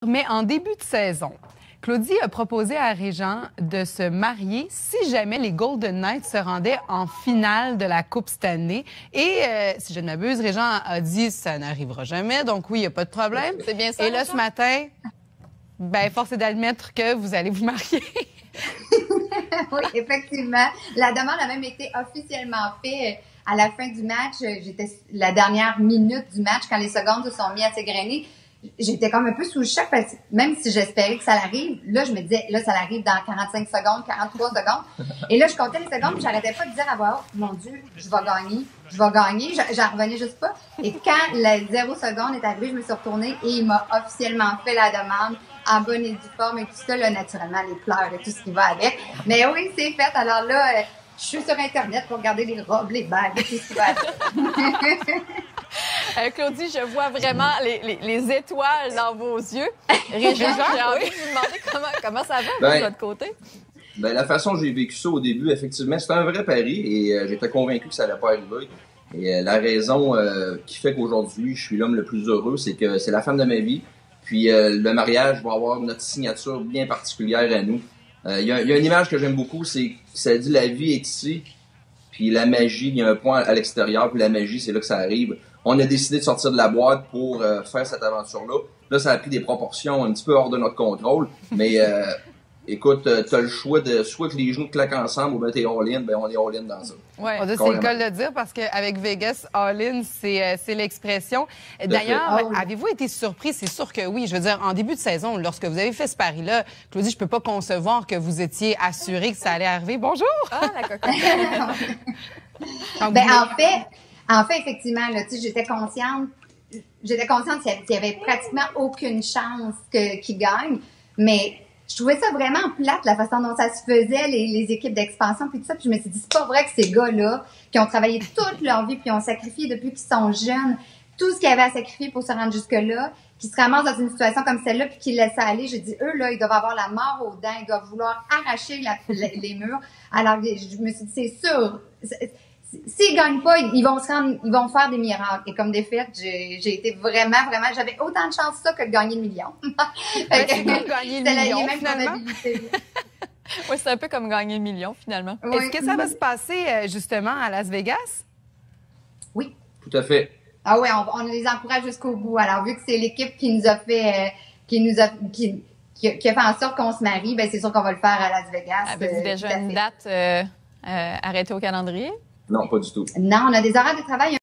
Mais en début de saison, Claudie a proposé à Régent de se marier si jamais les Golden Knights se rendaient en finale de la Coupe Stanley. Et si je ne m'abuse, Régent a dit ça n'arrivera jamais, donc oui, il n'y a pas de problème. C'est bien ça. Et là, ce matin, ben, force est d'admettre que vous allez vous marier. Oui, effectivement. La demande a même été officiellement faite à la fin du match. J'étais la dernière minute du match quand les secondes se sont mis à s'égrener. J'étais comme un peu sous le choc parce que même si j'espérais que ça l'arrive, là, je me disais, là, ça l'arrive dans 45 secondes, 43 secondes. Et là, je comptais les secondes, puis j'arrêtais pas de dire à voix haute, mon Dieu, je vais gagner, je vais gagner. J'en revenais juste pas. Et quand la 0 seconde est arrivée, je me suis retournée et il m'a officiellement fait la demande en bonne et due forme et tout ça, là, naturellement, les pleurs et tout ce qui va avec. Mais oui, c'est fait. Alors là, je suis sur Internet pour regarder les robes, les bagues et tout ce qui va avec. Claudie, je vois vraiment les étoiles dans vos yeux. Régent, j'ai envie de vous demander comment ça va de votre côté. Ben, la façon dont j'ai vécu ça au début, effectivement, c'était un vrai pari et j'étais convaincu que ça n'allait pas arriver. Et la raison qui fait qu'aujourd'hui, je suis l'homme le plus heureux, c'est que c'est la femme de ma vie. Puis le mariage va avoir notre signature bien particulière à nous. Il y a une image que j'aime beaucoup, c'est ça dit la vie est ici, puis la magie, il y a un point à l'extérieur, puis la magie, c'est là que ça arrive. On a décidé de sortir de la boîte pour faire cette aventure-là. Là, ça a pris des proportions un petit peu hors de notre contrôle, mais écoute, t'as le choix de soit que les genoux claquent ensemble ou ben t'es all-in, ben on est all-in dans ça. Ouais. On dit c'est le cas de le dire parce qu'avec Vegas, all-in, c'est l'expression. D'ailleurs, avez-vous été surpris? C'est sûr que oui. Je veux dire, en début de saison, lorsque vous avez fait ce pari-là, Claudie, je peux pas concevoir que vous étiez assurée que ça allait arriver. Bonjour! Ah, la cocotte! En fait, effectivement, là, j'étais consciente qu'il y avait pratiquement aucune chance qu'il gagne, mais je trouvais ça vraiment plate, la façon dont ça se faisait, les équipes d'expansion, puis tout ça. Puis je me suis dit, c'est pas vrai que ces gars-là, qui ont travaillé toute leur vie, puis ont sacrifié depuis qu'ils sont jeunes, tout ce qu'ils avaient à sacrifier pour se rendre jusque-là, qui se ramassent dans une situation comme celle-là, puis qui laissent aller. Je dis, eux, là, ils doivent avoir la mort aux dents, ils doivent vouloir arracher les murs. Alors, je me suis dit, c'est sûr, s'ils gagnent pas, ils vont faire des miracles. Et comme défaite, j'ai été vraiment, j'avais autant de chance ça que de gagner le million. Gagner le million, finalement. Oui, c'est un peu comme gagner le million, finalement. Oui. Est-ce que ça va se passer, justement, à Las Vegas? Oui. Tout à fait. Ah oui, on les encourage jusqu'au bout. Alors, vu que c'est l'équipe qui nous a fait, qui a fait en sorte qu'on se marie, ben c'est sûr qu'on va le faire à Las Vegas. Avez-vous déjà une date arrêtée au calendrier? Non, pas du tout. Non, on a des horaires de travail